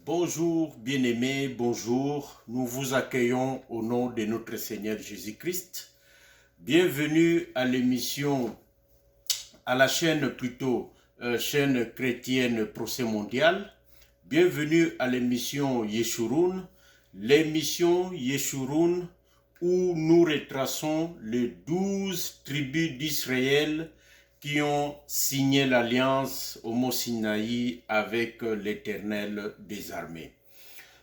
Bonjour bien-aimés, bonjour. Nous vous accueillons au nom de notre Seigneur Jésus-Christ. Bienvenue à l'émission, à la chaîne plutôt, chaîne chrétienne Procès Mondial. Bienvenue à l'émission Yeshurun, où nous retraçons les 12 tribus d'Israël qui ont signé l'alliance au Mont Sinaï avec l'Éternel des armées.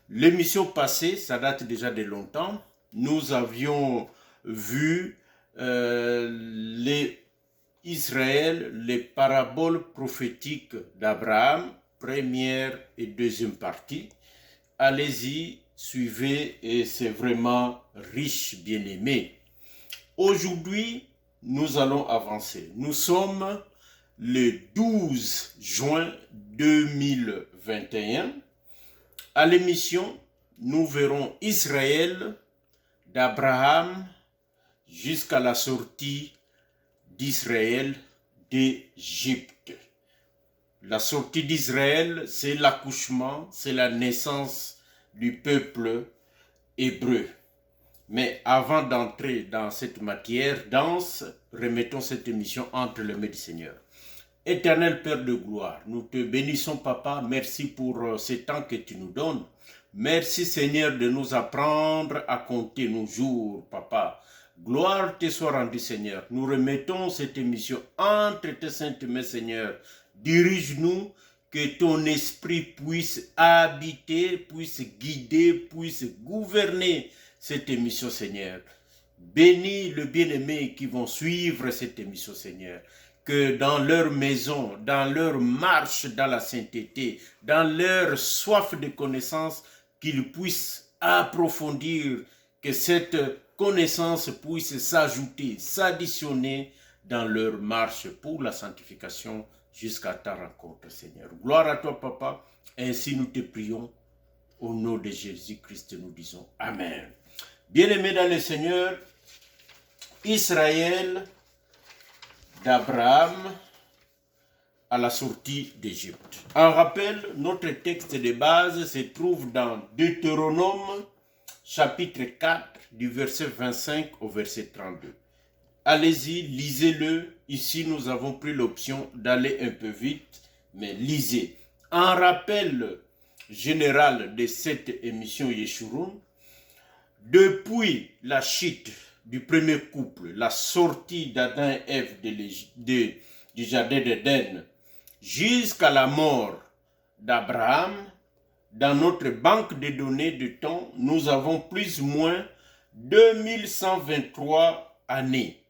L'émission passée, ça date déjà de longtemps, nous avions vu Israël, les paraboles prophétiques d'Abraham, première et deuxième partie. Allez-y, suivez et c'est vraiment riche, bien-aimé. Aujourd'hui, nous allons avancer. Nous sommes le 12 juin 2021. À l'émission, nous verrons Israël d'Abraham jusqu'à la sortie d'Israël d'Égypte. La sortie d'Israël, c'est l'accouchement, c'est la naissance du peuple hébreu. Mais avant d'entrer dans cette matière dense, remettons cette émission entre les mains du Seigneur. Éternel Père de gloire, nous te bénissons, Papa. Merci pour ce temps que tu nous donnes. Merci, Seigneur, de nous apprendre à compter nos jours, Papa. Gloire te soit rendue, Seigneur. Nous remettons cette émission entre tes saintes mains, Seigneur. Dirige-nous, que ton esprit puisse habiter, puisse guider, puisse gouverner cette émission, Seigneur. Bénis le bien-aimé qui vont suivre cette émission, Seigneur. Que dans leur maison, dans leur marche dans la sainteté, dans leur soif de connaissance, qu'ils puissent approfondir, que cette connaissance puisse s'ajouter, s'additionner dans leur marche pour la sanctification jusqu'à ta rencontre, Seigneur. Gloire à toi, Papa. Ainsi nous te prions. Au nom de Jésus-Christ, nous disons Amen. Bien-aimés dans le Seigneur, Israël d'Abraham à la sortie d'Égypte. En rappel, notre texte de base se trouve dans Deutéronome, chapitre 4, du verset 25 au verset 32. Allez-y, lisez-le. Ici, nous avons pris l'option d'aller un peu vite, mais lisez. En rappel général de cette émission Yeshurun, depuis la chute du premier couple, la sortie d'Adam et Ève du jardin d'Éden, jusqu'à la mort d'Abraham, dans notre banque de données de temps, nous avons plus ou moins 2123 années.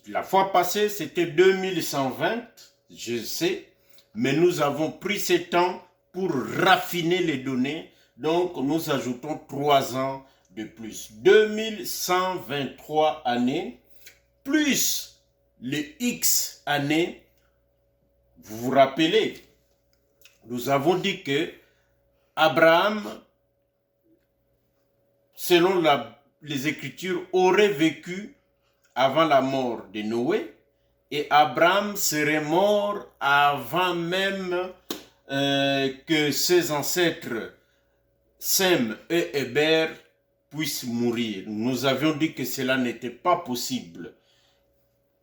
La fois passée, c'était 2120, je sais, mais nous avons pris ce temps pour raffiner les données, donc nous ajoutons 3 ans de plus. 2123 années, plus les X années. Vous vous rappelez, nous avons dit que Abraham, selon les Écritures, aurait vécu avant la mort de Noé, et Abraham serait mort avant même que ses ancêtres Sem et Héber puissent mourir. Nous avions dit que cela n'était pas possible.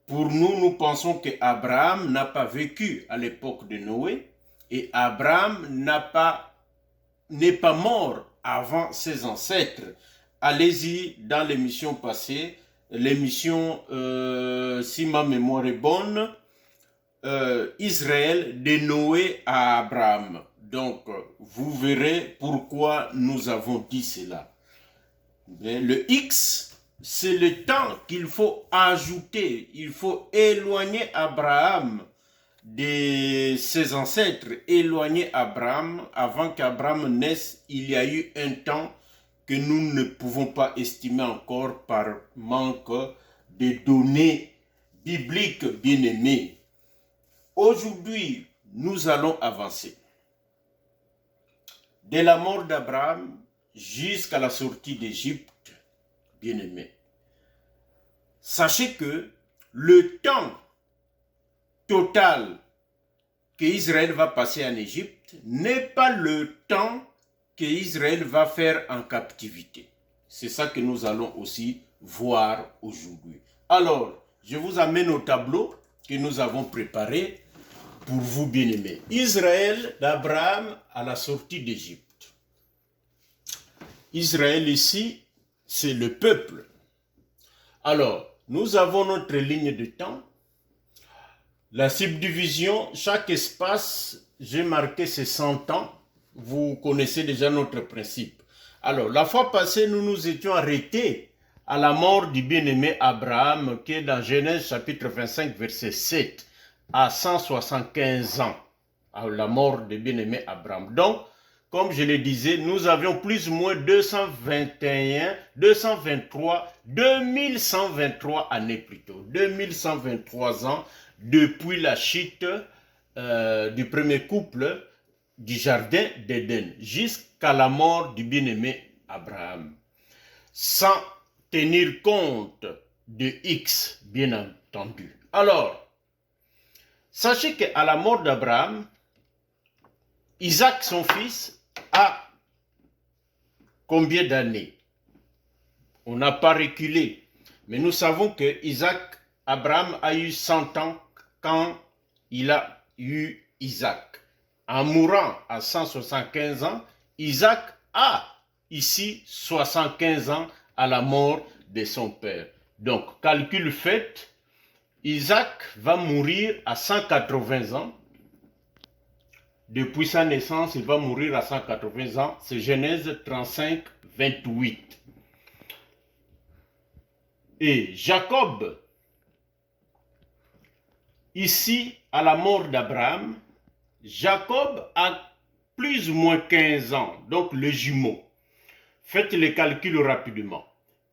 Pour nous, nous pensons que Abraham n'a pas vécu à l'époque de Noé, et Abraham n'est pas mort avant ses ancêtres. Allez-y dans l'émission passée, l'émission, si ma mémoire est bonne, Israël de Noé à Abraham. Donc, vous verrez pourquoi nous avons dit cela. Mais le X, c'est le temps qu'il faut ajouter. Il faut éloigner Abraham de ses ancêtres, éloigner Abraham. Avant qu'Abraham naisse, il y a eu un temps que nous ne pouvons pas estimer encore par manque de données bibliques bien-aimées. Aujourd'hui, nous allons avancer. De la mort d'Abraham jusqu'à la sortie d'Égypte, bien-aimés. Sachez que le temps total qu'Israël va passer en Égypte n'est pas le temps qu'Israël va faire en captivité. C'est ça que nous allons aussi voir aujourd'hui. Alors, je vous amène au tableau que nous avons préparé pour vous, bien-aimés. Israël d'Abraham à la sortie d'Égypte. Israël ici, c'est le peuple. Alors, nous avons notre ligne de temps. La subdivision, chaque espace, j'ai marqué c'est 100 ans. Vous connaissez déjà notre principe. Alors, la fois passée, nous nous étions arrêtés à la mort du bien-aimé Abraham, qui est dans Genèse chapitre 25, verset 7, à 175 ans, à la mort du bien-aimé Abraham. Donc, comme je le disais, nous avions plus ou moins 2123 années plutôt, 2123 ans depuis la chute du premier couple du jardin d'Éden jusqu'à la mort du bien-aimé Abraham. Sans tenir compte de X, bien entendu. Alors, sachez qu'à la mort d'Abraham, Isaac, son fils, a combien d'années? On n'a pas reculé. Mais nous savons que Abraham a eu 100 ans quand il a eu Isaac. En mourant à 175 ans, Isaac a ici 75 ans à la mort de son père. Donc, calcul fait, Isaac va mourir à 180 ans. Depuis sa naissance, il va mourir à 180 ans. C'est Genèse 35, 28. Et Jacob, ici, à la mort d'Abraham, Jacob a plus ou moins 15 ans, donc le jumeau. Faites les calculs rapidement.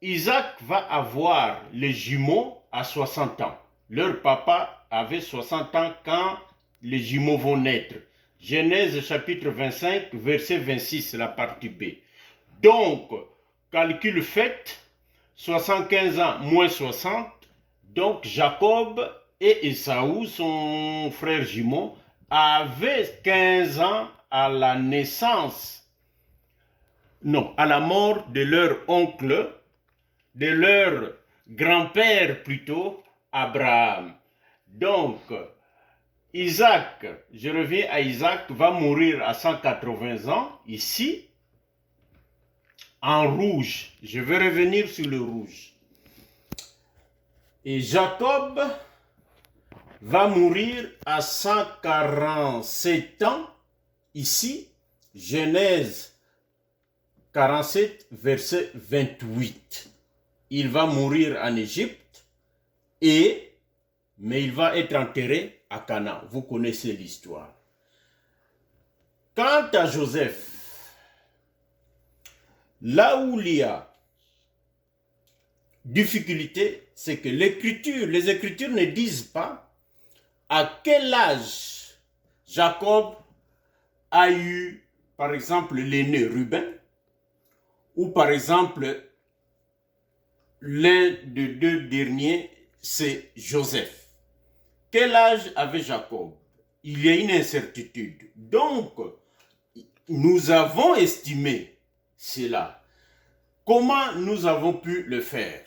Isaac va avoir les jumeaux à 60 ans. Leur papa avait 60 ans quand les jumeaux vont naître. Genèse chapitre 25, verset 26, la partie B. Donc, calcul fait, 75 ans moins 60, donc Jacob et Ésaü, son frère jumeau, avaient 15 ans à la naissance, non, à la mort de leur oncle, de leur grand-père plutôt, Abraham. Donc, Isaac, je reviens à Isaac, va mourir à 180 ans, ici, en rouge. Je vais revenir sur le rouge. Et Jacob va mourir à 147 ans, ici, Genèse 47, verset 28. Il va mourir en Égypte, mais il va être enterré à Canaan. Vous connaissez l'histoire. Quant à Joseph, là où il y a difficulté, c'est que les Écritures ne disent pas à quel âge Jacob a eu, par exemple, l'aîné Ruben, ou par exemple, l'un des deux derniers, c'est Joseph. Quel âge avait Jacob? Il y a une incertitude. Donc, nous avons estimé cela. Comment nous avons pu le faire?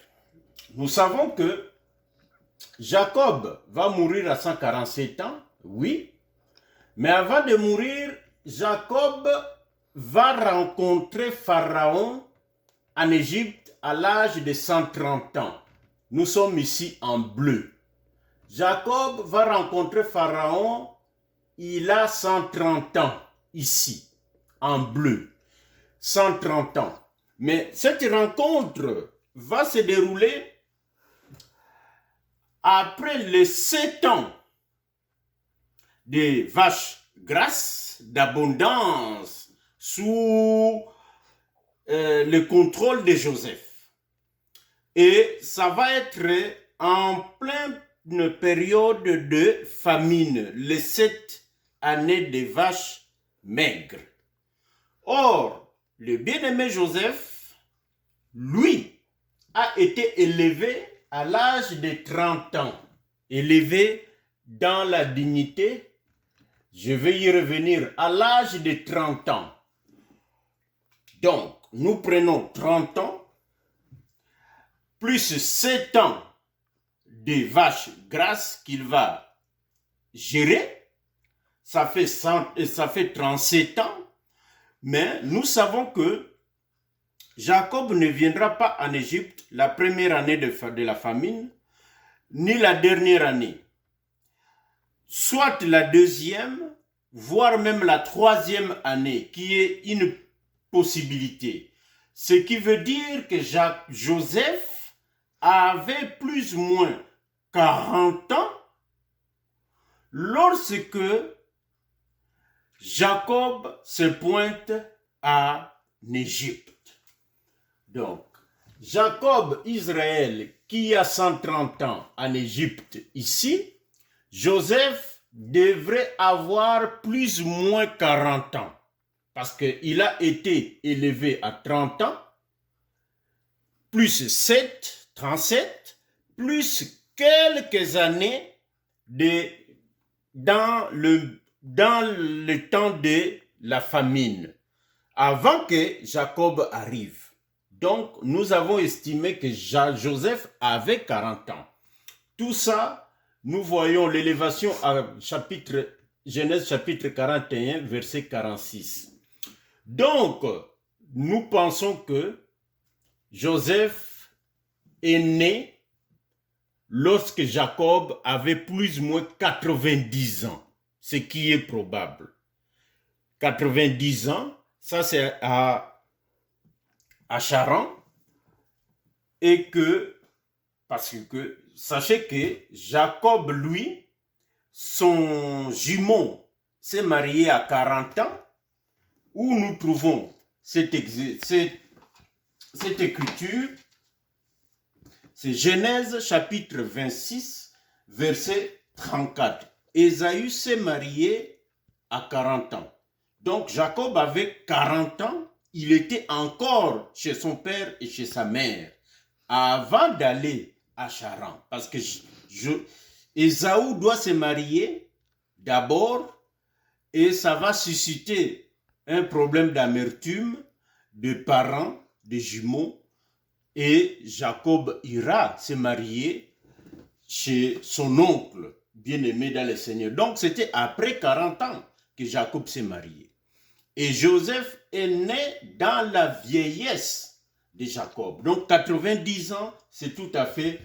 Nous savons que Jacob va mourir à 147 ans, oui, mais avant de mourir, Jacob va rencontrer Pharaon en Égypte à l'âge de 130 ans. Nous sommes ici en bleu. Jacob va rencontrer Pharaon, il a 130 ans ici, en bleu. 130 ans. Mais cette rencontre va se dérouler après les 7 ans de vaches grasses, d'abondance, sous le contrôle de Joseph. Et ça va être en pleine période de famine, les 7 années de vaches maigres. Or, le bien-aimé Joseph, lui, a été élevé à l'âge de 30 ans, élevé dans la dignité. Je vais y revenir à l'âge de 30 ans. Donc, nous prenons 30 ans, plus 7 ans de vaches grasses qu'il va gérer. Ça fait 37 ans. Mais nous savons que Jacob ne viendra pas en Égypte la première année de la famine, ni la dernière année. Soit la deuxième, voire même la troisième année, qui est une possibilité. Ce qui veut dire que Joseph avait plus ou moins 40 ans lorsque Jacob se pointe en Égypte. Donc, Jacob, Israël, qui a 130 ans en Égypte ici, Joseph devrait avoir plus ou moins 40 ans. Parce qu'il a été élevé à 30 ans, plus 7, 37, plus quelques années dans le temps de la famine, avant que Jacob arrive. Donc, nous avons estimé que Joseph avait 40 ans. Tout ça, nous voyons l'élévation à Genèse chapitre 41, verset 46. Donc, nous pensons que Joseph est né lorsque Jacob avait plus ou moins 90 ans, ce qui est probable. 90 ans, ça c'est à Charan, et parce que, sachez que Jacob, lui, son jumeau s'est marié à 40 ans, où nous trouvons cette écriture, c'est Genèse chapitre 26, verset 34. Ésaü s'est marié à 40 ans. Donc Jacob avait 40 ans, il était encore chez son père et chez sa mère, avant d'aller à Charan. Parce que Ésaü doit se marier d'abord, et ça va susciter un problème d'amertume de parents, de jumeaux, et Jacob ira se marier chez son oncle, bien-aimé dans le Seigneur. Donc c'était après 40 ans que Jacob s'est marié. Et Joseph est né dans la vieillesse de Jacob. Donc 90 ans, c'est tout à fait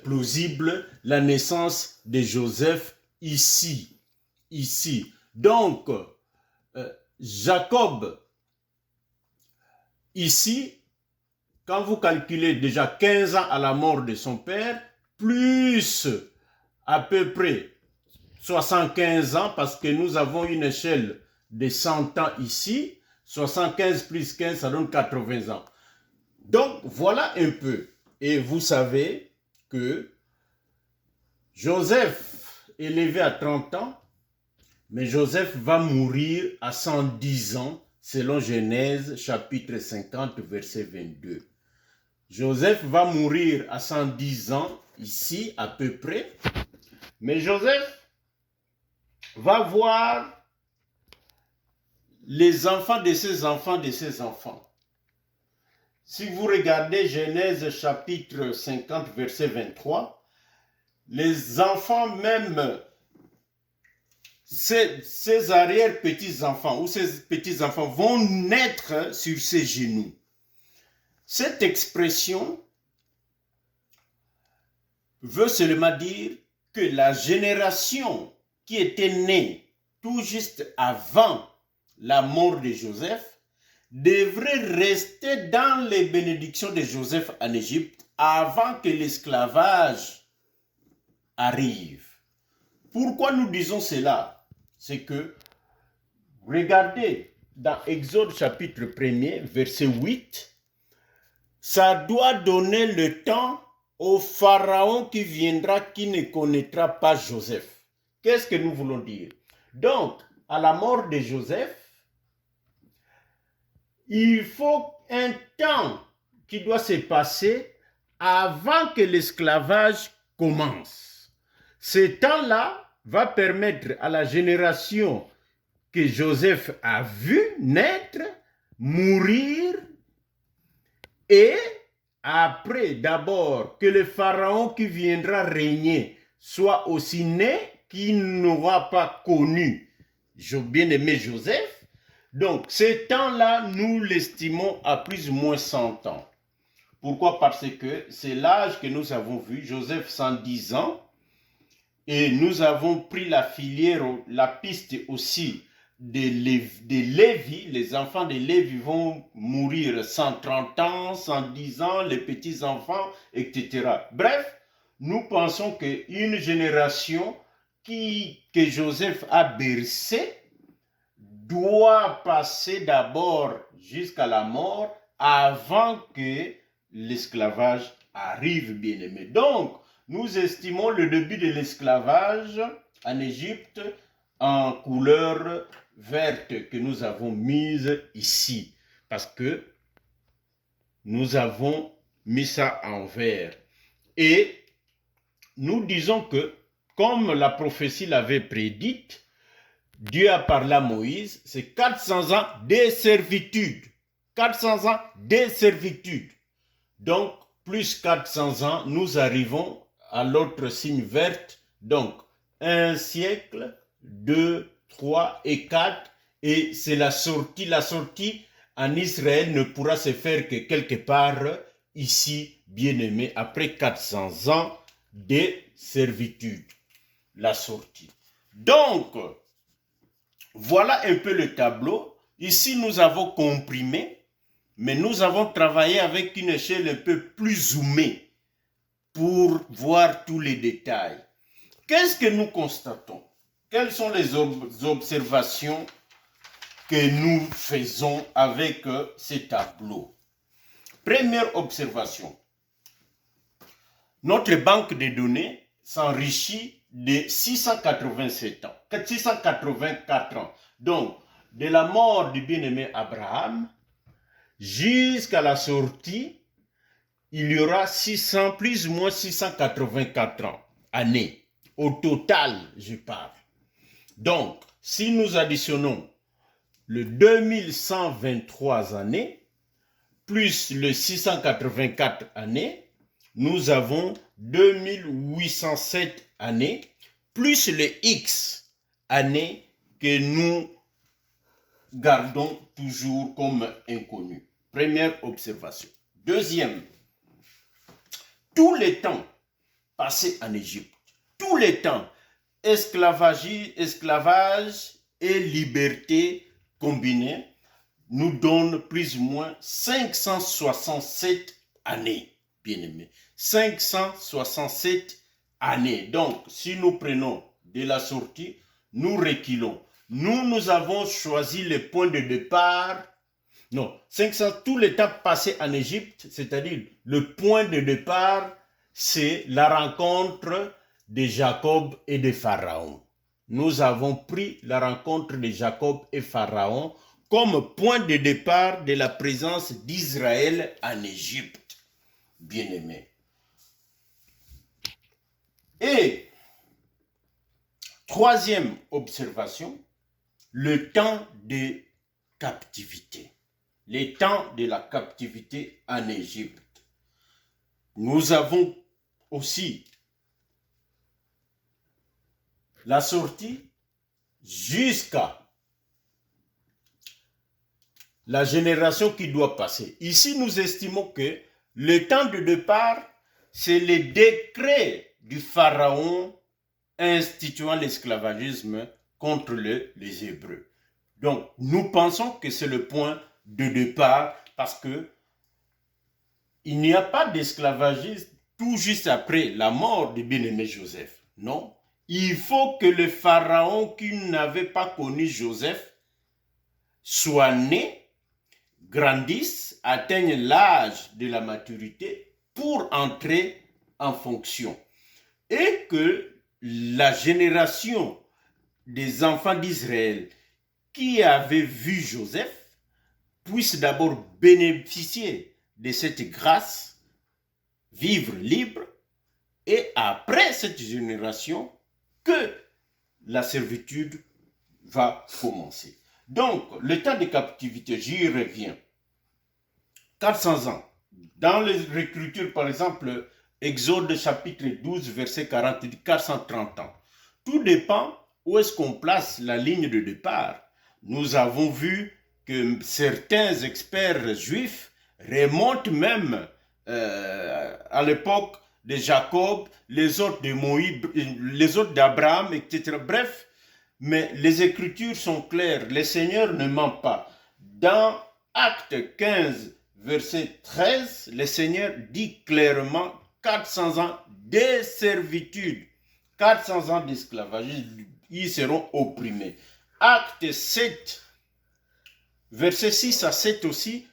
plausible, la naissance de Joseph ici. Donc, Jacob, ici, quand vous calculez déjà 15 ans à la mort de son père, plus à peu près 75 ans, parce que nous avons une échelle de 100 ans ici, 75 plus 15, ça donne 80 ans. Donc, voilà un peu. Et vous savez que Joseph est élevé à 30 ans, mais Joseph va mourir à 110 ans, selon Genèse chapitre 50, verset 22. Joseph va mourir à 110 ans, ici à peu près, mais Joseph va voir les enfants de ses enfants de ses enfants. Si vous regardez Genèse chapitre 50, verset 23, les enfants même, ces arrière-petits-enfants ou ces petits-enfants vont naître sur ses genoux. Cette expression veut seulement dire que la génération qui était née tout juste avant la mort de Joseph devrait rester dans les bénédictions de Joseph en Égypte avant que l'esclavage arrive. Pourquoi nous disons cela? C'est que, regardez, dans Exode chapitre 1er, verset 8, ça doit donner le temps au pharaon qui viendra, qui ne connaîtra pas Joseph. Qu'est-ce que nous voulons dire? Donc, à la mort de Joseph, il faut un temps qui doit se passer avant que l'esclavage commence. Ce temps-là va permettre à la génération que Joseph a vu naître mourir et après d'abord que le pharaon qui viendra régner soit aussi né, qui n'aura pas connu bien-aimé Joseph. Donc, ce temps-là, nous l'estimons à plus ou moins 100 ans. Pourquoi? Parce que c'est l'âge que nous avons vu, Joseph 110 ans, et nous avons pris la filière, la piste aussi de Lévi. Les enfants de Lévi vont mourir 130 ans, 110 ans, les petits-enfants, etc. Bref, nous pensons qu'une génération que Joseph a bercée doit passer d'abord jusqu'à la mort avant que l'esclavage arrive, bien aimé. Donc, nous estimons le début de l'esclavage en Égypte en couleur verte que nous avons mise ici. Parce que nous avons mis ça en vert. Et nous disons que, comme la prophétie l'avait prédite, Dieu a parlé à Moïse, c'est 400 ans de servitude. 400 ans de servitude. Donc, plus 400 ans, nous arrivons à l'autre signe verte. Donc, 1 siècle, 2, 3 et 4. Et c'est la sortie. La sortie en Israël ne pourra se faire que quelque part ici, bien-aimé, après 400 ans de servitude. La sortie. Donc, voilà un peu le tableau. Ici, nous avons comprimé, mais nous avons travaillé avec une échelle un peu plus zoomée pour voir tous les détails. Qu'est-ce que nous constatons? Quelles sont les observations que nous faisons avec ces tableaux? Première observation. Notre banque de données s'enrichit de 687 ans, 684 ans. Donc, de la mort du bien-aimé Abraham jusqu'à la sortie, il y aura 600, plus ou moins 684 ans, années. Au total, je parle. Donc, si nous additionnons le 2123 années, plus le 684 années, nous avons 2807 années, plus le X années que nous gardons toujours comme inconnu. Première observation. Deuxième, tous les temps passés en Égypte, tous les temps, esclavage et liberté combinés, nous donnent plus ou moins 567 années, bien aimés. 567 années. Donc, si nous prenons de la sortie, nous reculons. Nous avons choisi le point de départ. Non, 500, tous les temps passés en Égypte, c'est-à-dire le point de départ, c'est la rencontre de Jacob et de Pharaon. Nous avons pris la rencontre de Jacob et Pharaon comme point de départ de la présence d'Israël en Égypte. Bien-aimés. Et troisième observation, le temps de captivité. Les temps de la captivité en Égypte. Nous avons aussi la sortie jusqu'à la génération qui doit passer. Ici, nous estimons que le temps de départ, c'est le décret du pharaon instituant l'esclavagisme contre les Hébreux. Donc, nous pensons que c'est le point de départ parce que il n'y a pas d'esclavagisme tout juste après la mort du bien-aimé Joseph. Non. Il faut que le pharaon qui n'avait pas connu Joseph soit né, grandisse, atteigne l'âge de la maturité pour entrer en fonction. Et que la génération des enfants d'Israël qui avaient vu Joseph puisse d'abord bénéficier de cette grâce, vivre libre, et après cette génération, que la servitude va commencer. Donc, le temps de captivité, j'y reviens. 400 ans. Dans les Écritures, par exemple, Exode chapitre 12, verset 40, dit 430 ans. Tout dépend où est-ce qu'on place la ligne de départ. Nous avons vu que certains experts juifs remontent même à l'époque de Jacob, les autres de Moïse, les autres d'Abraham, etc. Bref, mais les Écritures sont claires. Le Seigneur ne ment pas. Dans Acte 15, verset 13, le Seigneur dit clairement 400 ans de servitude, 400 ans d'esclavage, ils seront opprimés. Acte 7, verset 6 à 7 aussi,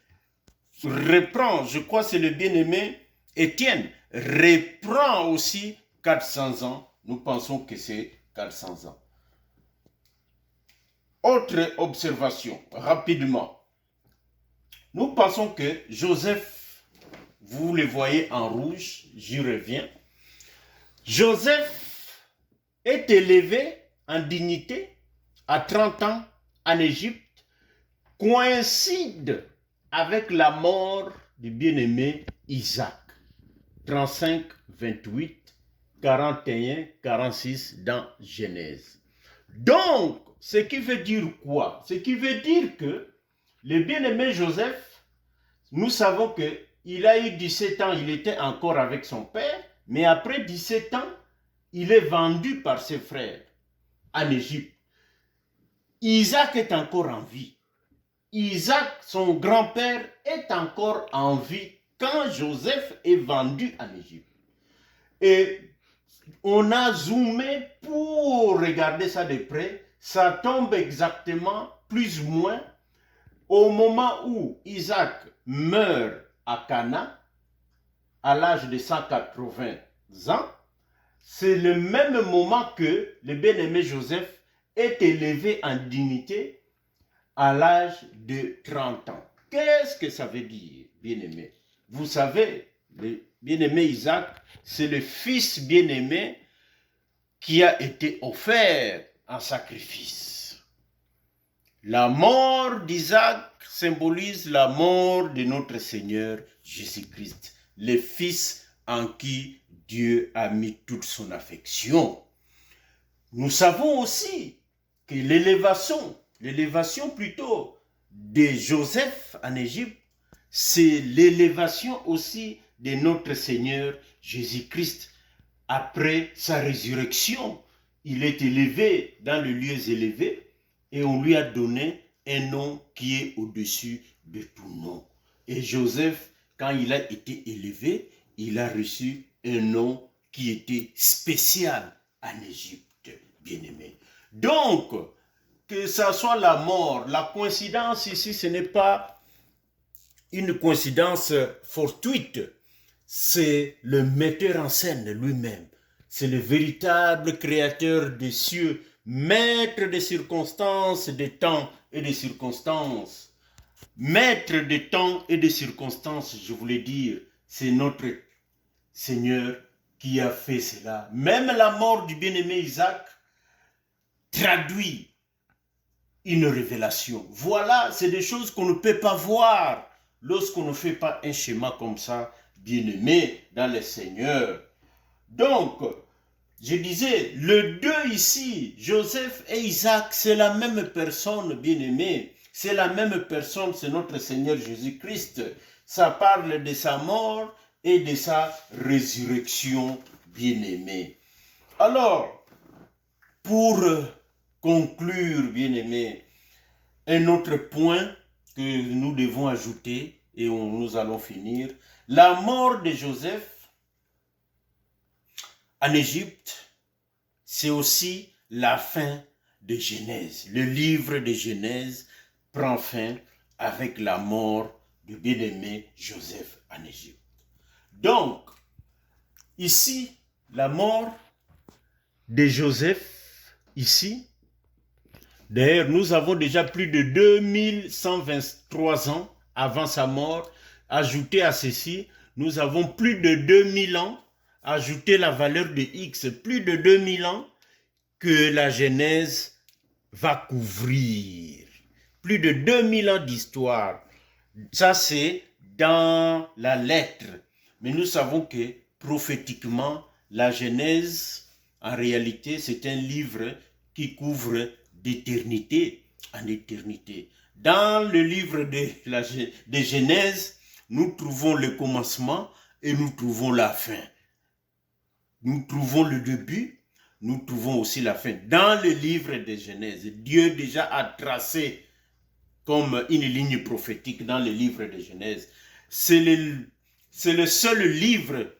reprend, je crois que c'est le bien-aimé Étienne, reprend aussi 400 ans. Nous pensons que c'est 400 ans. Autre observation, rapidement. Nous pensons que Joseph, vous le voyez en rouge, j'y reviens. Joseph est élevé en dignité à 30 ans en Égypte, coïncide avec la mort du bien-aimé Isaac. 35, 28, 41, 46 dans Genèse. Donc, ce qui veut dire quoi? Ce qui veut dire que le bien-aimé Joseph, nous savons qu'il a eu 17 ans, il était encore avec son père, mais après 17 ans, il est vendu par ses frères en Égypte. Isaac est encore en vie. Isaac, son grand-père, est encore en vie quand Joseph est vendu en Égypte. Et on a zoomé pour regarder ça de près. Ça tombe exactement, plus ou moins, au moment où Isaac meurt à Cana, à l'âge de 180 ans. C'est le même moment que le bien-aimé Joseph est élevé en dignité à l'âge de 30 ans. Qu'est-ce que ça veut dire, bien-aimé? Vous savez, le bien-aimé Isaac, c'est le fils bien-aimé qui a été offert en sacrifice. La mort d'Isaac symbolise la mort de notre Seigneur Jésus-Christ, le fils en qui Dieu a mis toute son affection. Nous savons aussi que l'élévation plutôt de Joseph en Égypte, c'est l'élévation aussi de notre Seigneur Jésus-Christ. Après sa résurrection, il est élevé dans les lieux élevés et on lui a donné un nom qui est au-dessus de tout nom. Et Joseph, quand il a été élevé, il a reçu un nom qui était spécial en Égypte, bien-aimé. Donc, que ça soit la mort, la coïncidence ici, ce n'est pas une coïncidence fortuite. C'est le metteur en scène lui-même. C'est le véritable créateur des cieux, maître des circonstances, des temps et des circonstances. Maître des temps et des circonstances, je voulais dire, c'est notre Seigneur qui a fait cela. Même la mort du bien-aimé Isaac traduit une révélation. Voilà, c'est des choses qu'on ne peut pas voir lorsqu'on ne fait pas un schéma comme ça, bien-aimé dans le Seigneur. Donc, je disais, le deux ici, Joseph et Isaac, c'est la même personne, bien-aimé. C'est la même personne, c'est notre Seigneur Jésus-Christ. Ça parle de sa mort et de sa résurrection, bien-aimé. Alors, pour conclure, bien-aimé, un autre point que nous devons ajouter, et nous allons finir, la mort de Joseph en Égypte, c'est aussi la fin de Genèse. Le livre de Genèse prend fin avec la mort du bien-aimé Joseph en Égypte. Donc, ici, la mort de Joseph, ici, d'ailleurs, nous avons déjà plus de 2123 ans avant sa mort. Ajouté à ceci, nous avons plus de 2000 ans, ajouté la valeur de X, plus de 2000 ans que la Genèse va couvrir. plus de 2000 ans d'histoire. Ça, c'est dans la lettre. Mais nous savons que prophétiquement, la Genèse, en réalité, c'est un livre qui couvre d'éternité en éternité. Dans le livre de Genèse, nous trouvons le commencement et nous trouvons la fin. Nous trouvons le début, nous trouvons aussi la fin. Dans le livre de Genèse, Dieu déjà a tracé comme une ligne prophétique dans le livre de Genèse. C'est le seul livre,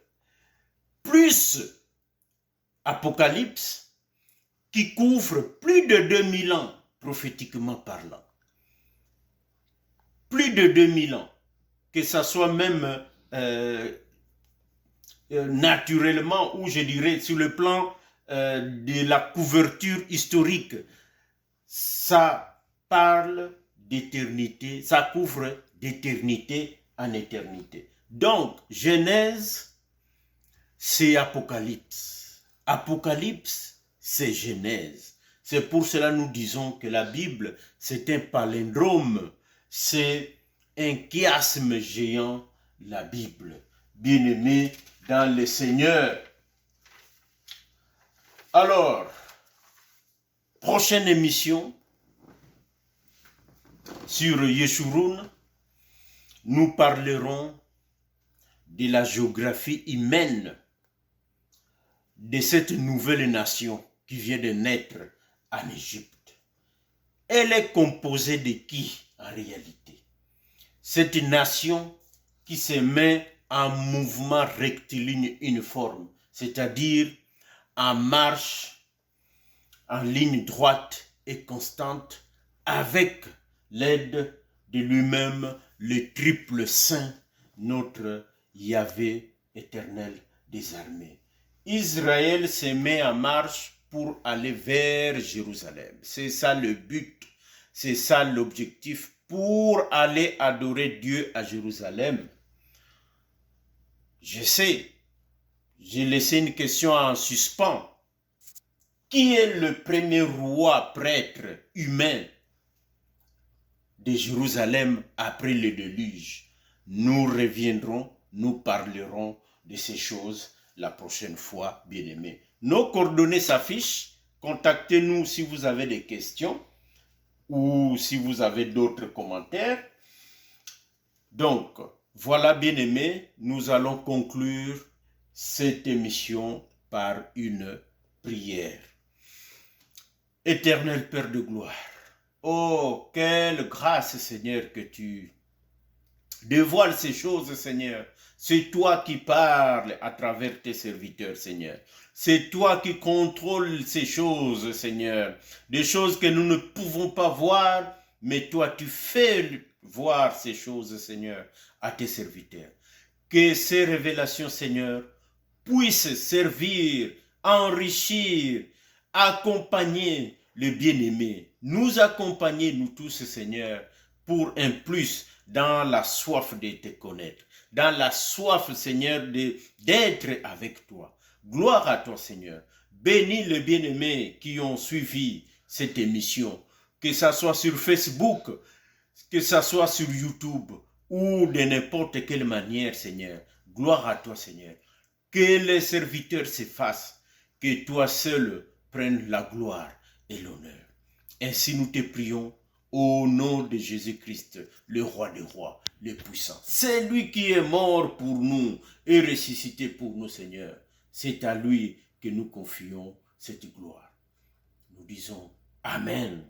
plus Apocalypse, qui couvre plus de 2000 ans, prophétiquement parlant. Plus de 2000 ans. Que ça soit même naturellement, ou je dirais sur le plan de la couverture historique, ça parle d'éternité, ça couvre d'éternité en éternité. Donc, Genèse, c'est Apocalypse. Apocalypse, c'est Genèse. C'est pour cela que nous disons que la Bible, c'est un palindrome, c'est un chiasme géant, la Bible. Bien-aimés dans le Seigneur. Alors, prochaine émission sur Yeshurun, nous parlerons de la géographie humaine de cette nouvelle nation qui vient de naître en Égypte. Elle est composée de qui en réalité? Cette nation qui se met en mouvement rectiligne uniforme, c'est-à-dire en marche, en ligne droite et constante, avec l'aide de lui-même, le triple saint, notre Yahvé éternel des armées. Israël se met en marche pour aller vers Jérusalem. C'est ça le but, c'est ça l'objectif, pour aller adorer Dieu à Jérusalem. Je sais, j'ai laissé une question en suspens. Qui est le premier roi prêtre humain de Jérusalem après le déluge? Nous reviendrons, nous parlerons de ces choses la prochaine fois, bien-aimés. Nos coordonnées s'affichent. Contactez-nous si vous avez des questions ou si vous avez d'autres commentaires. Donc, voilà, bien-aimés, nous allons conclure cette émission par une prière. Éternel Père de gloire, oh, quelle grâce, Seigneur, que tu dévoiles ces choses, Seigneur. C'est toi qui parles à travers tes serviteurs, Seigneur. C'est toi qui contrôles ces choses, Seigneur. Des choses que nous ne pouvons pas voir, mais toi, tu fais voir ces choses, Seigneur, à tes serviteurs. Que ces révélations, Seigneur, puissent servir, enrichir, accompagner le bien-aimé. Nous accompagner, nous tous, Seigneur, pour un plus dans la soif de te connaître, dans la soif, Seigneur, d'être avec toi. Gloire à toi, Seigneur. Bénis les bien-aimés qui ont suivi cette émission, que ça soit sur Facebook, que ça soit sur YouTube ou de n'importe quelle manière, Seigneur. Gloire à toi, Seigneur. Que les serviteurs s'effacent, que toi seul prennes la gloire et l'honneur. Ainsi nous te prions au nom de Jésus-Christ, le roi des rois, le puissant. C'est lui qui est mort pour nous et ressuscité pour nous, Seigneur. C'est à lui que nous confions cette gloire. Nous disons Amen.